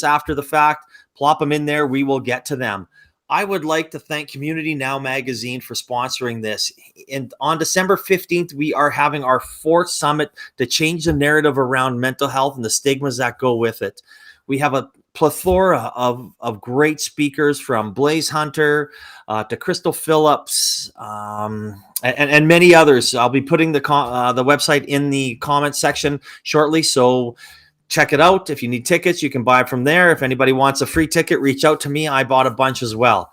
after the fact, plop them in there. We will get to them. I would like to thank Community Now Magazine for sponsoring this. And on December 15th, we are having our 4th summit to change the narrative around mental health and the stigmas that go with it. We have a plethora of great speakers, from Blaze Hunter to Crystal Phillips and many others. I'll be putting the website in the comment section shortly, so check it out. If you need tickets, you can buy it from there. If anybody wants a free ticket, reach out to me. I bought a bunch as well.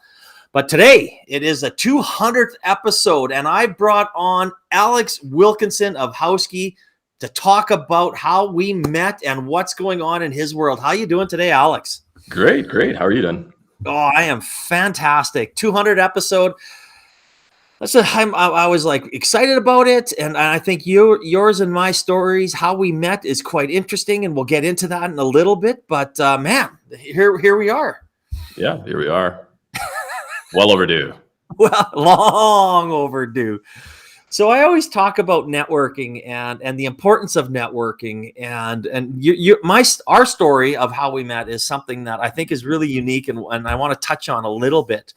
But today, it is a 200th episode, and I brought on Alex Wilkinson of Houski to talk about how we met and what's going on in his world. How you doing today, Alex? Great. How are you doing? Oh, I am fantastic. 200 episode. I was like excited about it, and I think yours and my stories, how we met, is quite interesting, and we'll get into that in a little bit. But man, here we are. Yeah, here we are. Well overdue. Well, long overdue. So I always talk about networking and the importance of networking, and our story of how we met is something that I think is really unique, and I want to touch on a little bit.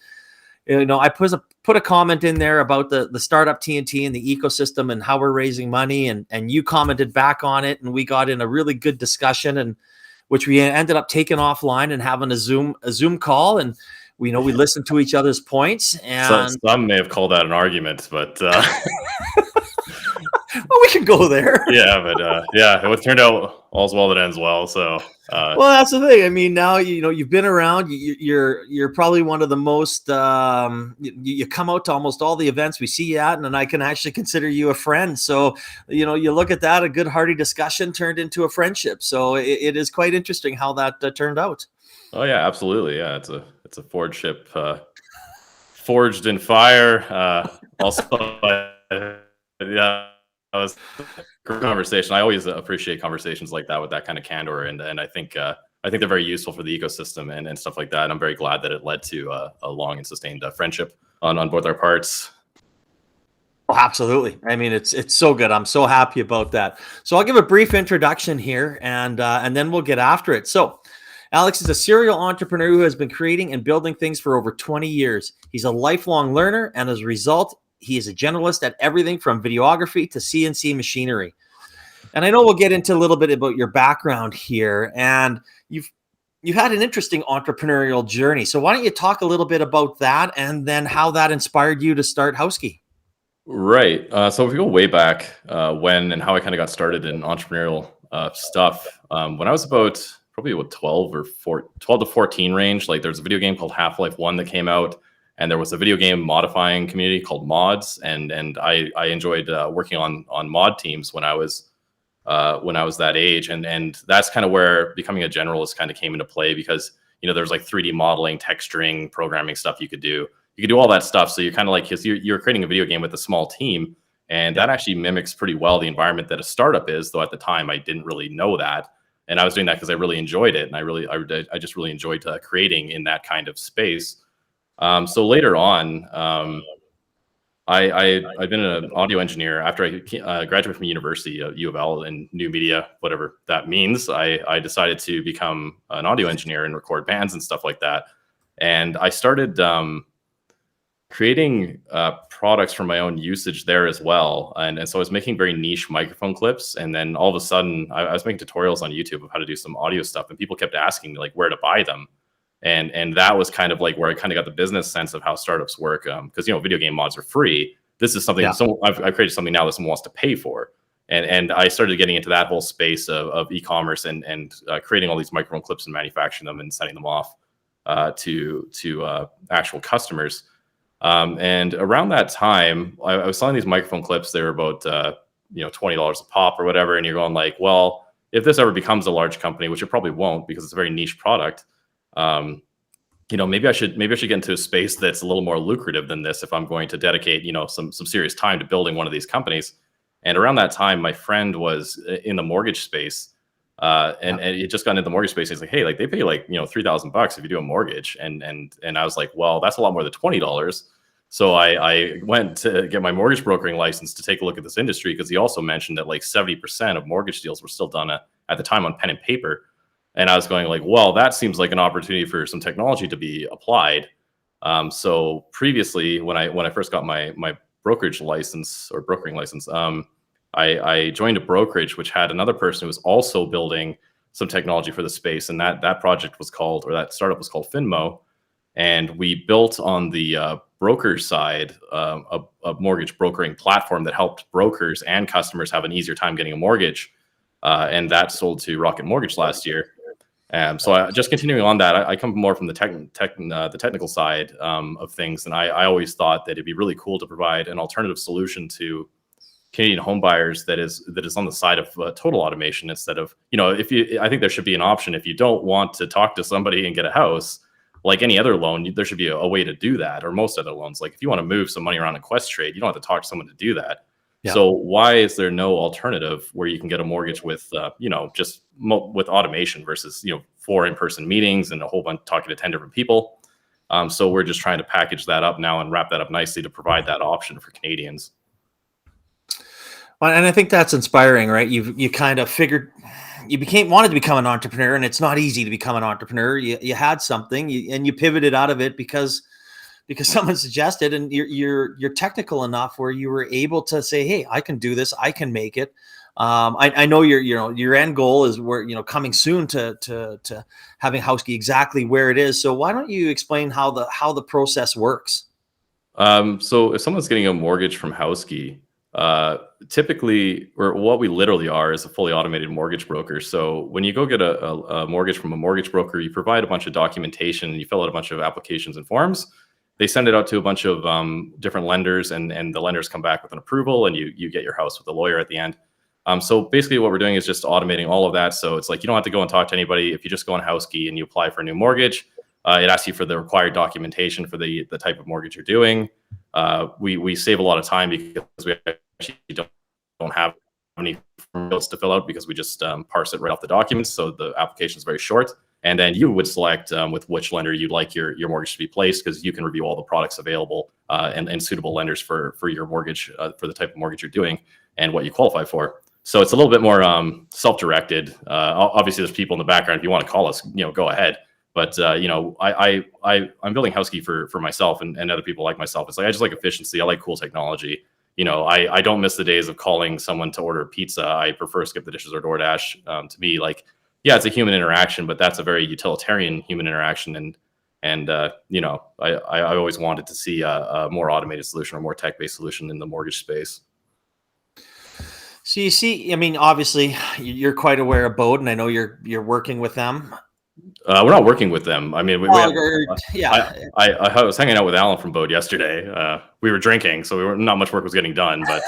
I put a comment in there about the startup TNT and the ecosystem and how we're raising money, and you commented back on it, and we got in a really good discussion, and which we ended up taking offline and having a Zoom call, and we listened to each other's points. And some may have called that an argument, but well, we can go there. Yeah, but it turned out all's well that ends well. So well, that's the thing. I mean, now you've been around. You're probably one of the most. You come out to almost all the events we see you at, and I can actually consider you a friend. So you look at that, a good hearty discussion turned into a friendship. So it is quite interesting how that turned out. Oh yeah, absolutely. Yeah, it's a forged ship, forged in fire. Also, yeah. That was a great conversation. I always appreciate conversations like that with that kind of candor, and I think they're very useful for the ecosystem and stuff like that. And I'm very glad that it led to a long and sustained friendship on both our parts. Oh, absolutely. I mean, it's so good. I'm so happy about that. So I'll give a brief introduction here, and then we'll get after it. So Alex is a serial entrepreneur who has been creating and building things for over 20 years. He's a lifelong learner, and as a result, he is a generalist at everything from videography to CNC machinery. And I know we'll get into a little bit about your background here, and you've had an interesting entrepreneurial journey. So why don't you talk a little bit about that, and then how that inspired you to start Houski? Right. So if we go way back, when and how I kind of got started in entrepreneurial stuff, when I was probably 12 to 14 range, like there's a video game called Half-Life 1 that came out. And there was a video game modifying community called Mods, and I enjoyed working on mod teams when I was that age, and that's kind of where becoming a generalist kind of came into play, because there's like 3D modeling, texturing, programming stuff you could do. You could do all that stuff. So you're kind of like, because you're creating a video game with a small team, and that actually mimics pretty well the environment that a startup is. Though at the time I didn't really know that, and I was doing that because I really enjoyed it, and I just really enjoyed creating in that kind of space. So later on, I've been an audio engineer after I graduated from university, U of L, in new media, whatever that means. I decided to become an audio engineer and record bands and stuff like that. And I started creating products for my own usage there as well. And so I was making very niche microphone clips. And then all of a sudden, I was making tutorials on YouTube of how to do some audio stuff. And people kept asking me like where to buy them. And that was kind of like where I kind of got the business sense of how startups work. Because, video game mods are free. This is something I've created something now that someone wants to pay for. And I started getting into that whole space of e-commerce and creating all these microphone clips and manufacturing them and sending them off to actual customers. And around that time, I was selling these microphone clips. They were about $20 a pop or whatever. And you're going like, well, if this ever becomes a large company, which it probably won't because it's a very niche product, maybe I should get into a space that's a little more lucrative than this if I'm going to dedicate, some serious time to building one of these companies. And around that time, my friend was in the mortgage space, and he just got into the mortgage space. He's like, hey, like they pay like $3,000 if you do a mortgage, and I was like, well, that's a lot more than $20. So I went to get my mortgage brokering license to take a look at this industry, because he also mentioned that like 70% of mortgage deals were still done at the time on pen and paper. And I was going like, well, that seems like an opportunity for some technology to be applied. So previously, when I first got my brokerage license or brokering license, I joined a brokerage which had another person who was also building some technology for the space, and that project was called, or that startup was called Finmo. And we built on the broker side a mortgage brokering platform that helped brokers and customers have an easier time getting a mortgage. And that sold to Rocket Mortgage last year. Just continuing on that, I come more from the the technical side of things, and I always thought that it'd be really cool to provide an alternative solution to Canadian home buyers that is on the side of total automation instead of, I think there should be an option if you don't want to talk to somebody and get a house. Like any other loan, there should be a way to do that, or most other loans. Like if you want to move some money around in Quest Trade, you don't have to talk to someone to do that. Yeah. So why is there no alternative where you can get a mortgage with, with automation versus, 4 in-person meetings and a whole bunch talking to 10 different people? So we're just trying to package that up now and wrap that up nicely to provide that option for Canadians. Well, and I think that's inspiring, right? You kind of figured wanted to become an entrepreneur, and it's not easy to become an entrepreneur. You had something, and you pivoted out of it because someone suggested, and you're technical enough where you were able to say, "Hey, I can do this. I can make it." I know your end goal is where coming soon to having Houski exactly where it is. So why don't you explain how the process works? So if someone's getting a mortgage from Houski, typically, or what we literally are, is a fully automated mortgage broker. So when you go get a mortgage from a mortgage broker, you provide a bunch of documentation and you fill out a bunch of applications and forms. They send it out to a bunch of different lenders, and the lenders come back with an approval, and you get your house with a lawyer at the end. So basically what we're doing is just automating all of that. So it's like you don't have to go and talk to anybody. If you just go on Houski and you apply for a new mortgage, it asks you for the required documentation for the type of mortgage you're doing. We save a lot of time because we actually don't have any fields to fill out, because we just parse it right off the documents. So the application is very short. And then you would select with which lender you'd like your mortgage to be placed, because you can review all the products available and suitable lenders for your mortgage, for the type of mortgage you're doing and what you qualify for. So it's a little bit more self-directed. Obviously, there's people in the background. If you want to call us, go ahead. But I'm building Houski for myself and other people like myself. It's like I just like efficiency. I like cool technology. I don't miss the days of calling someone to order pizza. I prefer Skip the Dishes or DoorDash. To me, like, yeah, it's a human interaction, but that's a very utilitarian human interaction. And I always wanted to see a more automated solution or more tech-based solution in the mortgage space. So you see, I mean, obviously you're quite aware of Bode, and I know you're working with them. We're not working with them. I mean, yeah. I was hanging out with Alan from Bode yesterday. We were drinking, so not much work was getting done. But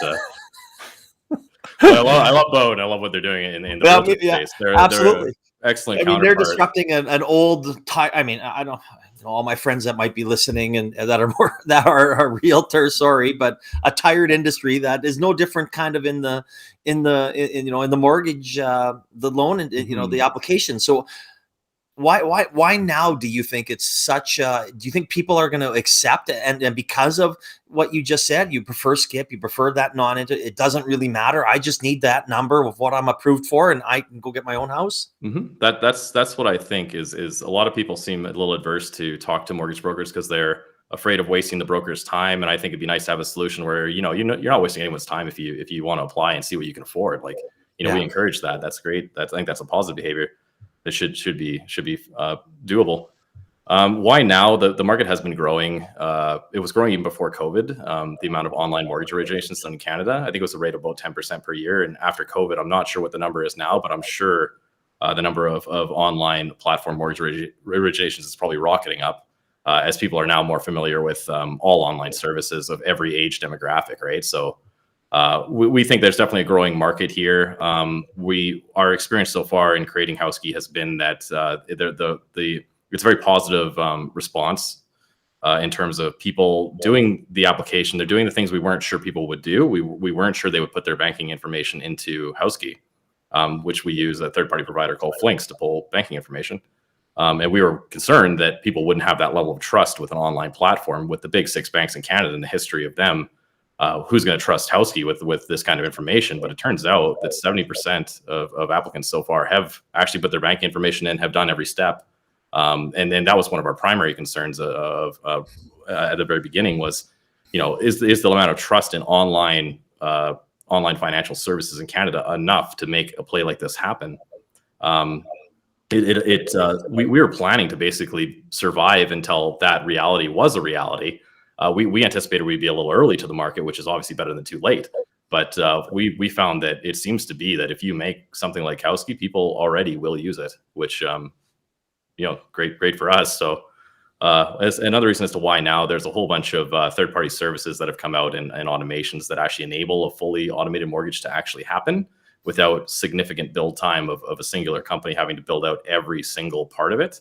I love Bode. I love what they're doing in the real estate space. Absolutely. They're excellent. I mean, they're disrupting an old. I mean, I don't. All my friends that might be listening and that are realtors, sorry, but a tired industry that is no different, kind of in the mortgage, the loan, and the application. So why now do you think it's such do you think people are going to accept it, and because of what you just said, you prefer Skip, you prefer that it doesn't really matter, I just need that number of what I'm approved for and I can go get my own house? That's what I think is a lot of people seem a little adverse to talk to mortgage brokers because they're afraid of wasting the broker's time. And I think it'd be nice to have a solution where you're not wasting anyone's time if you want to apply and see what you can afford. Like we encourage that. That's great. I think that's a positive behavior that should be doable. Why now? The market has been growing. It was growing even before COVID. The amount of online mortgage originations done in Canada, I think it was a rate of about 10% per year. And after COVID, I'm not sure what the number is now, but I'm sure the number of online platform mortgage originations is probably rocketing up as people are now more familiar with all online services of every age demographic, right? So we think there's definitely a growing market here. Our experience so far in creating Houski has been that it's a very positive response in terms of people doing the application. They're doing the things we weren't sure people would do. We weren't sure they would put their banking information into Houski, which we use a third-party provider called Flinks to pull banking information. And we were concerned that people wouldn't have that level of trust with an online platform with the big 6 banks in Canada and the history of them who's going to trust Houski with this kind of information? But it turns out that 70% of applicants so far have actually put their bank information in, have done every step. And then that was one of our primary concerns of at the very beginning was, is the amount of trust in online financial services in Canada enough to make a play like this happen? We were planning to basically survive until that reality was a reality. We anticipated we'd be a little early to the market, which is obviously better than too late. But we found that it seems to be that if you make something like Houski, people already will use it, which great for us. So as another reason as to why now there's a whole bunch of third-party services that have come out and automations that actually enable a fully automated mortgage to actually happen without significant build time of a singular company having to build out every single part of it.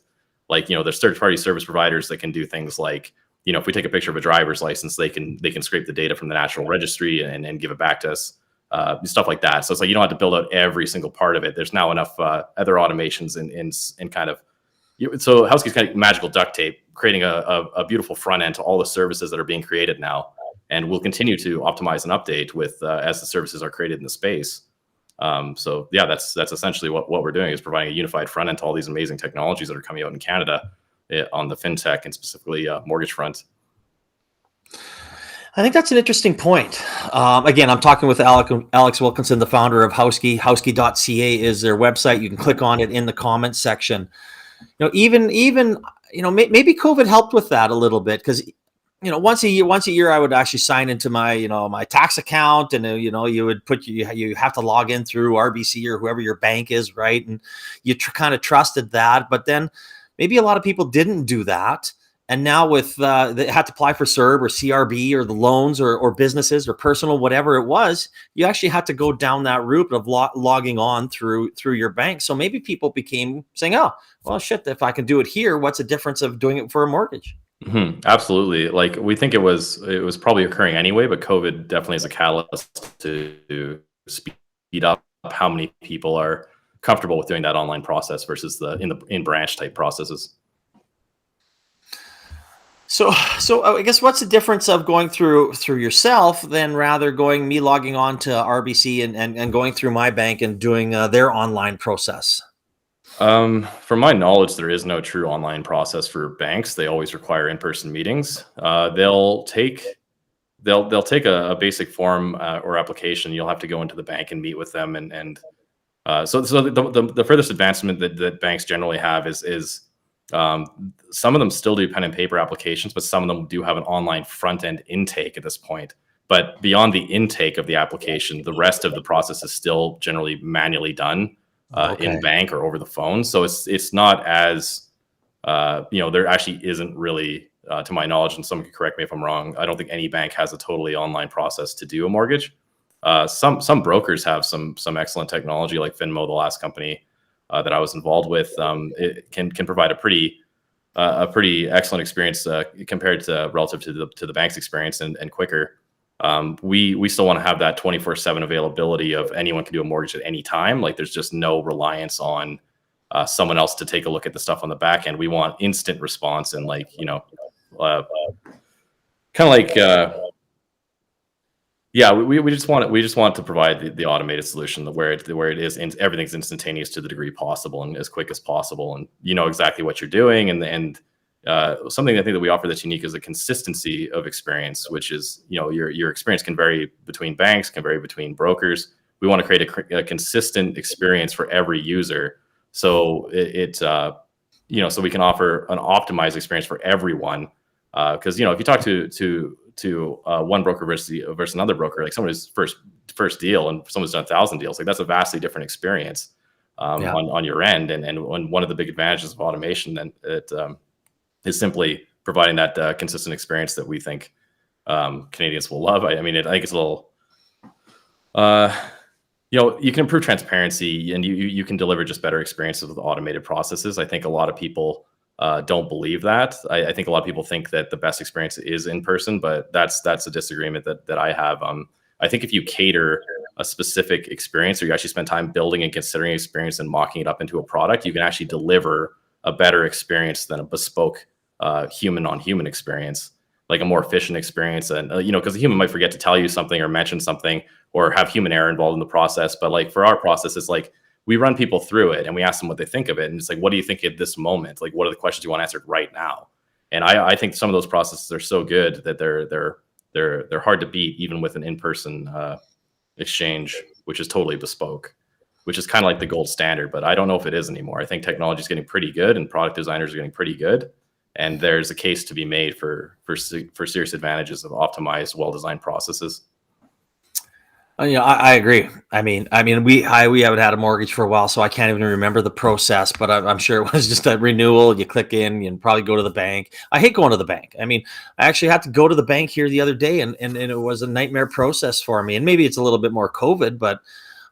Like, there's third-party service providers that can do things like, if we take a picture of a driver's license, they can scrape the data from the National Registry and give it back to us, stuff like that. So it's like you don't have to build out every single part of it. There's now enough other automations in kind of. So Houski's kind of magical duct tape, creating a beautiful front end to all the services that are being created now, and we'll continue to optimize and update with as the services are created in the space. So yeah, that's essentially what we're doing, is providing a unified front end to all these amazing technologies that are coming out in Canada on the fintech and specifically mortgage front. I think that's an interesting point. Again, I'm talking with Alex Wilkinson, the founder of Houski. Houski.ca is their website. You can click on it in the comments section. Even maybe COVID helped with that a little bit, because once a year I would actually sign into my my tax account, and you would put you have to log in through RBC or whoever your bank is, right? And you kind of trusted that, but then maybe a lot of people didn't do that. And now with they had to apply for CERB or CRB or the loans or businesses or personal, whatever it was, you actually had to go down that route of logging on through your bank. So maybe people became saying, oh, well, shit, if I can do it here, what's the difference of doing it for a mortgage? Mm-hmm. Absolutely. Like, we think it was probably occurring anyway, but COVID definitely is a catalyst to speed up how many people are comfortable with doing that online process versus the in branch type processes. So I guess what's the difference of going through yourself than rather logging on to RBC and going through my bank and doing their online process? From my knowledge, there is no true online process for banks. They always require in-person meetings. They'll take a basic form or application. You'll have to go into the bank and meet with them, so the furthest advancement that banks generally have is some of them still do pen and paper applications, but some of them do have an online front end intake at this point. But beyond the intake of the application, the rest of the process is still generally manually done in bank or over the phone. So it's not as there actually isn't really, to my knowledge, and someone can correct me if I'm wrong, I don't think any bank has a totally online process to do a mortgage. Some brokers have some excellent technology, like Finmo, the last company that I was involved with. It can provide a pretty excellent experience compared to relative to the bank's experience and quicker. We still want to have that 24/7 availability of anyone can do a mortgage at any time. Like, there's just no reliance on someone else to take a look at the stuff on the back end. We want instant response and we just want to provide the automated solution where it is everything's instantaneous to the degree possible and as quick as possible, and exactly what you're doing. And something I think that we offer that's unique is a consistency of experience, which is your experience can vary between banks, can vary between brokers. We want to create a consistent experience for every user, so so we can offer an optimized experience for everyone. Because if you talk to one broker versus another broker, like someone who's first deal and someone's done 1,000 deals, like that's a vastly different experience on your end. And one of the big advantages of automation then is simply providing that consistent experience that we think Canadians will love. I think it's a little, you can improve transparency and you can deliver just better experiences with automated processes. I think a lot of people don't believe that. I think a lot of people think that the best experience is in person, but that's a disagreement that I have. I think if you cater a specific experience, or you actually spend time building and considering experience and mocking it up into a product, you can actually deliver a better experience than a bespoke human on human experience. like a more efficient experience. And because a human might forget to tell you something or mention something or have human error involved in the process. But like for our process, it's like we run people through it and we ask them what they think of it. And it's like, what do you think at this moment? Like, what are the questions you want answered right now? And I think some of those processes are so good that they're hard to beat, even with an in-person exchange, which is totally bespoke, which is kind of like the gold standard. But I don't know if it is anymore. I think technology is getting pretty good and product designers are getting pretty good. And there's a case to be made for serious advantages of optimized, well-designed processes. I agree. I mean, we haven't had a mortgage for a while, so I can't even remember the process. But I'm sure it was just a renewal. You click in, you probably go to the bank. I hate going to the bank. I mean, I actually had to go to the bank here the other day, and it was a nightmare process for me. And maybe it's a little bit more COVID, but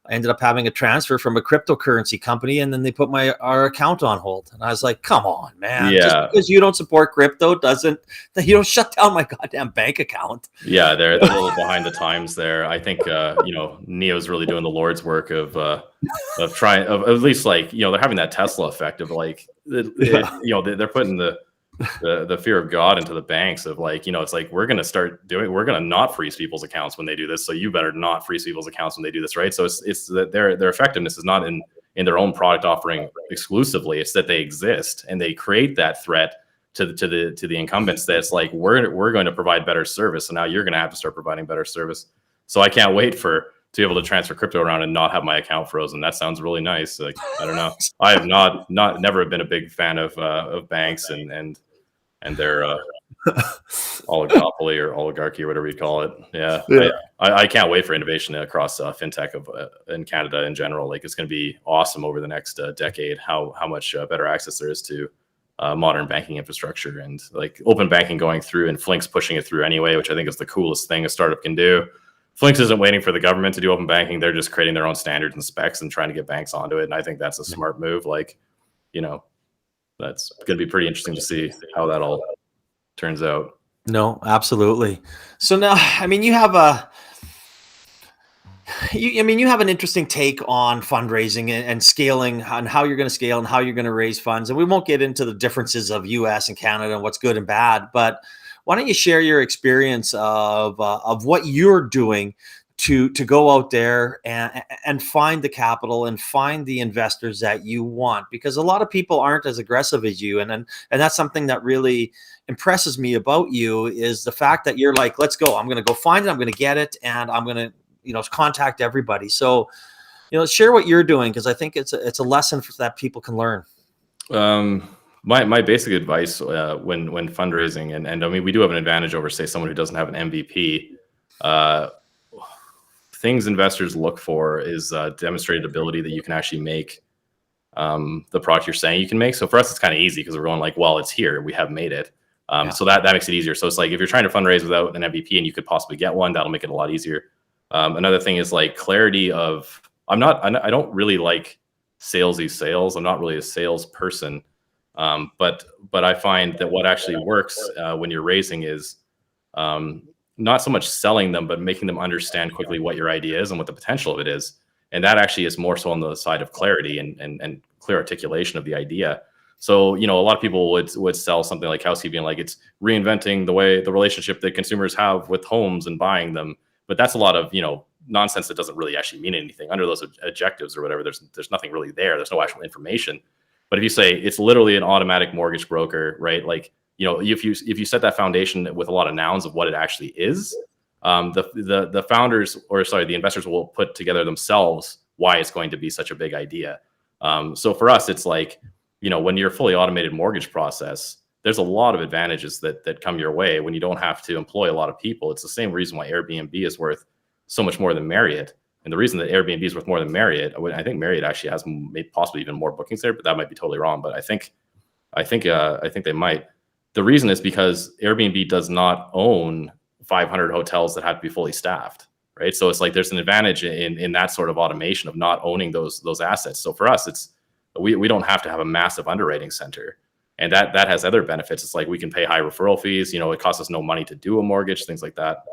I ended up having a transfer from a cryptocurrency company, and then they put our account on hold. And I was like, come on, man. Yeah. Just because you don't support crypto you don't shut down my goddamn bank account. Yeah, they're a little behind the times there. I think Neo's really doing the Lord's work of trying of at least like they're having that Tesla effect of like they're putting the fear of God into the banks of like it's like we're gonna not freeze people's accounts when they do this, so you better not freeze people's accounts when they do this, right? So it's that their effectiveness is not in their own product offering exclusively. It's that they exist and they create that threat to the incumbents that's like we're going to provide better service, so now you're going to have to start providing better service. So I can't wait to be able to transfer crypto around and not have my account frozen. That sounds really nice. Like I don't know, I have never been a big fan of banks and their oligopoly or oligarchy or whatever you call it. Yeah. I can't wait for innovation across fintech in Canada in general. Like it's going to be awesome over the next decade. How much better access there is to modern banking infrastructure and like open banking going through, and Flink's pushing it through anyway, which I think is the coolest thing a startup can do. Flinks isn't waiting for the government to do open banking. They're just creating their own standards and specs and trying to get banks onto it. And I think that's a smart move. Like, that's going to be pretty interesting to see how that all turns out. No, absolutely. So now, I mean, you have an interesting take on fundraising and scaling, and how you're going to scale and how you're going to raise funds. And we won't get into the differences of US and Canada and what's good and bad, but why don't you share your experience of what you're doing to go out there and find the capital and find the investors that you want? Because a lot of people aren't as aggressive as you. And that's something that really impresses me about you, is the fact that you're like, let's go. I'm going to go find it. I'm going to get it. And I'm going to, contact everybody. So, share what you're doing, because I think it's a lesson that people can learn. My basic advice when fundraising, and I mean, we do have an advantage over, say, someone who doesn't have an MVP. Things investors look for is demonstrated ability that you can actually make the product you're saying you can make. So for us, it's kind of easy because we're going like, well, it's here, we have made it. So that makes it easier. So it's like if you're trying to fundraise without an MVP and you could possibly get one, that'll make it a lot easier. Another thing is like clarity of, I don't really like salesy sales. I'm not really a salesperson. But I find that what actually works when you're raising is not so much selling them, but making them understand quickly what your idea is and what the potential of it is. And that actually is more so on the side of clarity and clear articulation of the idea. So, a lot of people would sell something like Houski being like, it's reinventing the relationship that consumers have with homes and buying them. But that's a lot of, nonsense that doesn't really actually mean anything under those objectives or whatever. There's nothing really there. There's no actual information. But if you say it's literally an automatic mortgage broker, right? Like, if you set that foundation with a lot of nouns of what it actually is, the founders, or sorry, the investors will put together themselves why it's going to be such a big idea. So for us, it's like, when you're a fully automated mortgage process, there's a lot of advantages that come your way when you don't have to employ a lot of people. It's the same reason why Airbnb is worth so much more than Marriott. And the reason that Airbnb is worth more than Marriott, I think Marriott actually has maybe possibly even more bookings there, but that might be totally wrong. But I think they might. The reason is because Airbnb does not own 500 hotels that have to be fully staffed, right? So it's like there's an advantage in that sort of automation of not owning those assets. So for us, we don't have to have a massive underwriting center, and that has other benefits. It's like we can pay high referral fees. It costs us no money to do a mortgage, things like that.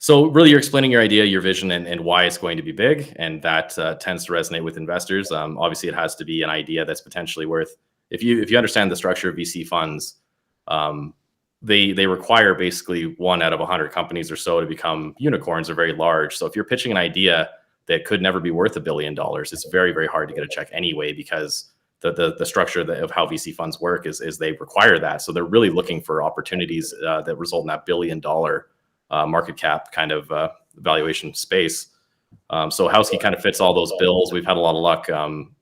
So really, you're explaining your idea, your vision, and why it's going to be big, and that tends to resonate with investors. Obviously, it has to be an idea that's potentially worth. If you understand the structure of VC funds, they require basically 1 out of 100 companies or so to become unicorns or very large. So if you're pitching an idea that could never be worth $1 billion, it's very, very hard to get a check anyway, because the structure of how VC funds work is they require that. So they're really looking for opportunities that result in that $1 billion market cap kind of valuation space. So Houski kind of fits all those bills. We've had a lot of luck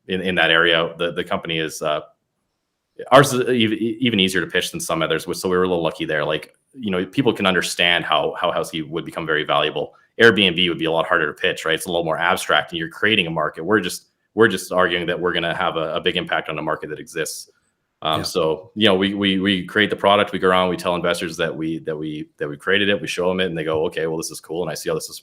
in that area. The company is ours is even easier to pitch than some others, so we were a little lucky there. Like, people can understand how Houski would become very valuable. Airbnb would be a lot harder to pitch, right? It's a little more abstract, and you're creating a market. We're just arguing that we're going to have a big impact on a market that exists. So we create the product, we go around, we tell investors that we created it, we show them it, and they go, okay, well, this is cool, and I see how this is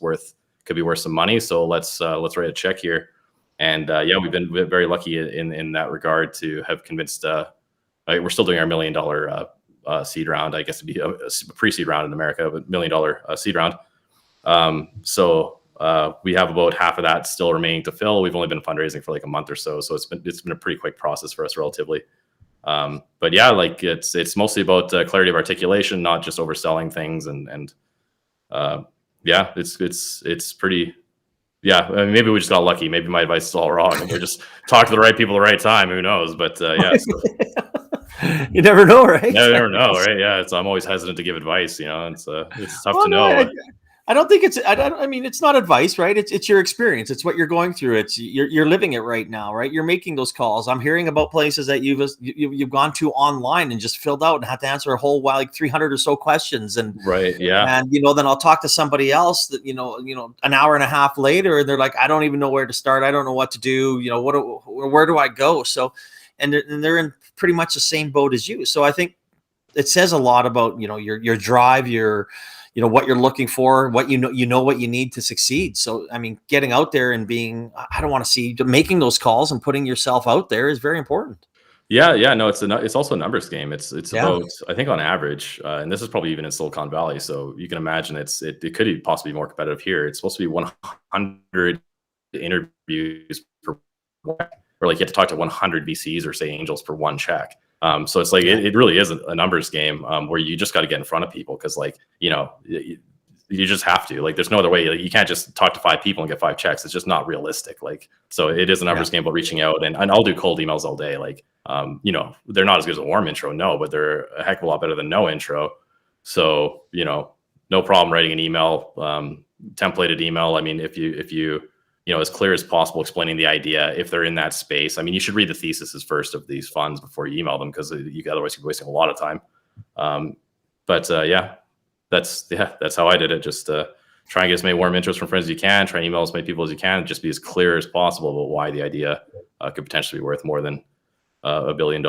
could be worth some money, so let's write a check here. And we've been very lucky in that regard to have convinced. We're still doing our $1 million seed round. I guess it'd be a pre-seed round in America, but $1 million seed round. So we have about half of that still remaining to fill. We've only been fundraising for like a month or so it's been a pretty quick process for us relatively. But yeah, like it's mostly about clarity of articulation, not just overselling things, and it's pretty. Yeah, I mean, maybe we just got lucky. Maybe my advice is all wrong, and we just talk to the right people at the right time. Who knows? But yeah. So. You never know, right? Yeah, you never know, right? Yeah, I'm always hesitant to give advice. It's tough to know. I don't think I mean, it's not advice, right? It's your experience. It's what you're going through. You're living it right now, right? You're making those calls. I'm hearing about places that you've gone to online and just filled out and had to answer a whole like 300 or so questions. And right, yeah. And then I'll talk to somebody else that an hour and a half later, and they're like, I don't even know where to start. I don't know what to do. Where do I go? So, and they're in pretty much the same boat as you. So I think it says a lot about your drive, what you're looking for, what what you need to succeed. So, I mean, getting out there and making those calls and putting yourself out there is very important. Yeah, no, it's also a numbers game. It's about, I think on average, and this is probably even in Silicon Valley, so you can imagine it could possibly be more competitive here. It's supposed to be 100 interviews per, or like you have to talk to 100 VCs or say angels for one check. So it's like it really is a numbers game where you just got to get in front of people, because you just have to. Like, there's no other way. Like, you can't just talk to 5 people and get 5 checks. It's just not realistic. Like, so it is a numbers game about reaching out, and I'll do cold emails all day. Like, they're not as good as a warm intro, no, but they're a heck of a lot better than no intro. So, no problem writing an email, templated email. I mean, if you as clear as possible, explaining the idea, if they're in that space. I mean, you should read the theses first of these funds before you email them, because otherwise you're wasting a lot of time. That's how I did it. Just try and get as many warm intros from friends as you can, try and email as many people as you can, just be as clear as possible about why the idea could potentially be worth more than $1 billion.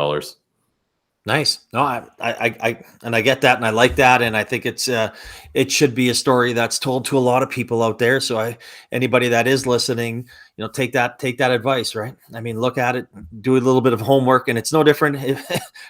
Nice. No, I get that, and I like that, and I think it should be a story that's told to a lot of people out there. So anybody that is listening, take that advice, right? I mean, look at it, do a little bit of homework, and it's no different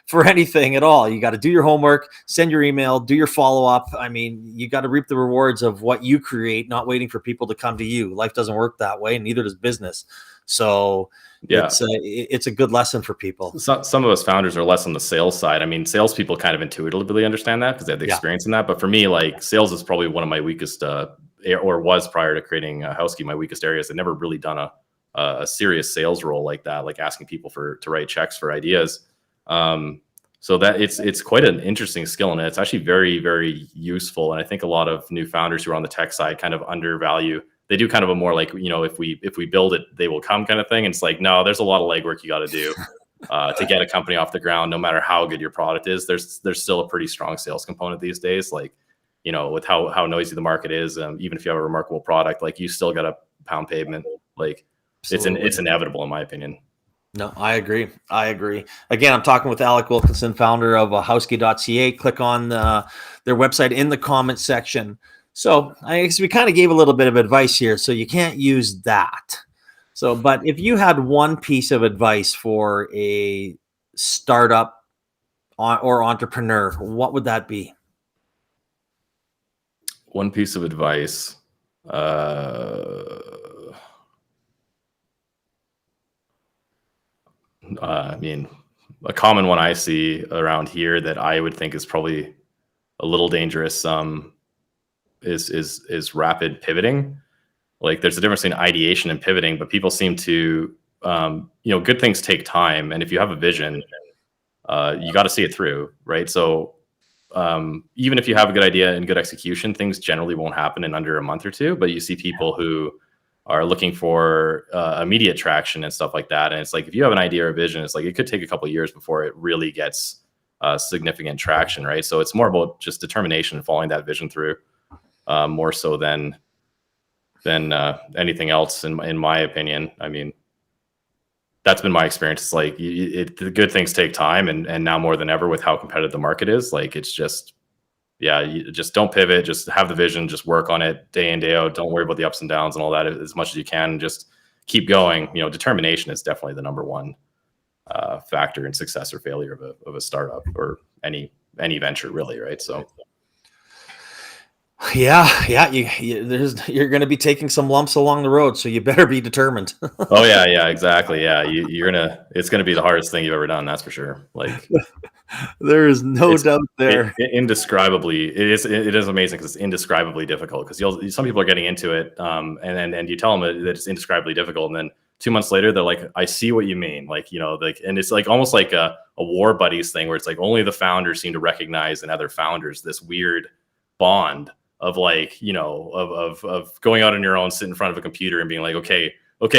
for anything at all. You got to do your homework, send your email, do your follow-up. I mean, you got to reap the rewards of what you create, not waiting for people to come to you. Life doesn't work that way, and neither does business. So yeah, it's a good lesson for people. Some of us founders are less on the sales side. I mean, salespeople kind of intuitively understand that because they have the experience in that. But for me, like, sales is probably one of my weakest, or was prior to creating Houski, my weakest areas. I've never really done a serious sales role like that, like asking people to write checks for ideas. So that it's quite an interesting skill, and it's actually very, very useful. And I think a lot of new founders who are on the tech side kind of undervalue. They do kind of a more like, if we build it, they will come kind of thing. And it's like, no, there's a lot of legwork you got to do to get a company off the ground. No matter how good your product is, there's still a pretty strong sales component these days. Like, with how noisy the market is, even if you have a remarkable product, like, you still got to pound pavement. Like, it's inevitable, in my opinion. No, I agree. Again, I'm talking with Alec Wilkinson, founder of Houski.ca. Click on their website in the comments section. So I guess we kind of gave a little bit of advice here, so you can't use that. So, but if you had one piece of advice for a startup or entrepreneur, what would that be? One piece of advice. I mean, a common one I see around here that I would think is probably a little dangerous is rapid pivoting. Like there's a difference between ideation and pivoting, but people seem to good things take time, and if you have a vision, you got to see it through, right? So even if you have a good idea and good execution, things generally won't happen in under a month or two. But you see people who are looking for immediate traction and stuff like that. And it's like, if you have an idea or a vision, it's like, it could take a couple of years before it really gets significant traction, right? So it's more about just determination and following that vision through, more so than anything else, in my opinion. I mean, that's been my experience. It's like the good things take time, and now more than ever with how competitive the market is, like it's just, yeah, you just don't pivot, just have the vision, just work on it day in, day out. Don't worry about the ups and downs and all that as much as you can. Just keep going. Determination is definitely the number one factor in success or failure of a startup or any venture, really, right? So yeah, you're going to be taking some lumps along the road, so you better be determined. Oh yeah, exactly. Yeah, it's gonna be the hardest thing you've ever done, that's for sure. Like there is no doubt there. Indescribably, it is amazing because it's indescribably difficult. Because some people are getting into it, and you tell them that it's indescribably difficult, and then 2 months later they're like, I see what you mean. Like, and it's like almost like a war buddies thing, where it's like only the founders seem to recognize in other founders this weird bond of like, of going out on your own, sitting in front of a computer and being like, okay,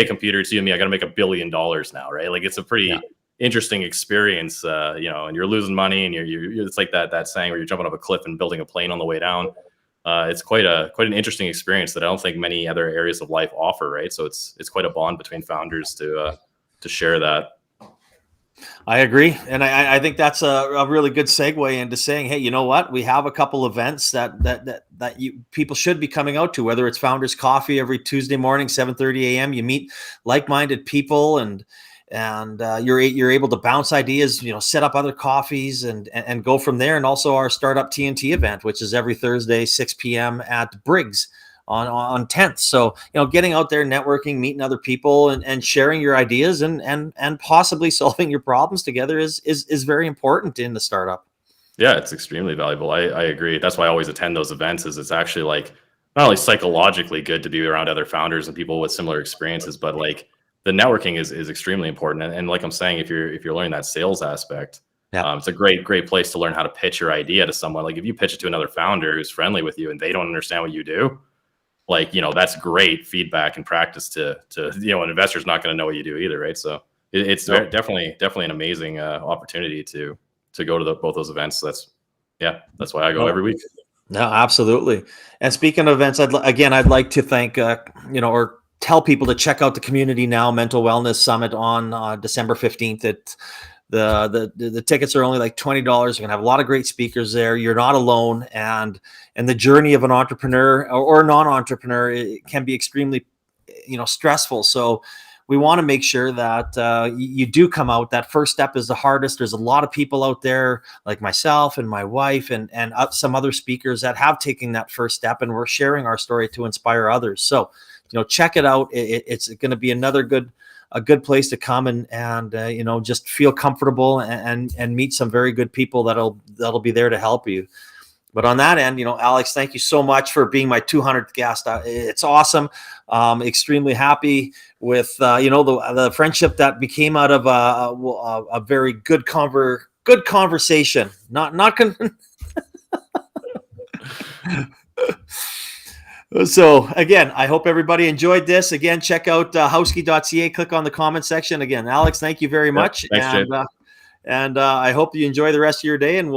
computer, it's you and me. I got to make $1 billion now, right? Like it's a pretty interesting experience, and you're losing money, and you're it's like that saying where you're jumping off a cliff and building a plane on the way down. It's quite an interesting experience that I don't think many other areas of life offer, right? So it's quite a bond between founders to share that. I agree. And I think that's a really good segue into saying, hey, you know what? We have a couple events that people should be coming out to, whether it's Founders Coffee every Tuesday morning, 7:30 a.m. You meet like-minded people, and you're able to bounce ideas, set up other coffees and go from there. And also our Startup TNT event, which is every Thursday, 6 p.m. at Briggs on 10th. So, getting out there, networking, meeting other people, and sharing your ideas and possibly solving your problems together is very important in the startup. Yeah, it's extremely valuable. I agree. That's why I always attend those events. Is it's actually like not only psychologically good to be around other founders and people with similar experiences, but like the networking is extremely important. And like I'm saying, if you're learning that sales aspect, it's a great place to learn how to pitch your idea to someone. Like if you pitch it to another founder who's friendly with you and they don't understand what you do, like, that's great feedback and practice to an investor's not going to know what you do either, right? So it's definitely an amazing opportunity to go to both those events. That's why I go every week. No, absolutely. And speaking of events, I'd like to thank or tell people to check out the Community Now Mental Wellness Summit on December 15th. The tickets are only like $20. You're gonna have a lot of great speakers there. You're not alone, and the journey of an entrepreneur or non-entrepreneur, it can be extremely stressful. So we want to make sure that you do come out. That first step is the hardest. There's a lot of people out there like myself and my wife and some other speakers that have taken that first step, and we're sharing our story to inspire others. So check it out. It's going to be a good place to come and just feel comfortable and meet some very good people that'll be there to help you. But on that end, Alex, thank you so much for being my 200th guest. It's awesome. Extremely happy with the friendship that became out of a very good conversation. So again, I hope everybody enjoyed this. Again, check out houski.ca. Click on the comment section. Again, Alex, thank you very much. Thanks, and I hope you enjoy the rest of your day. And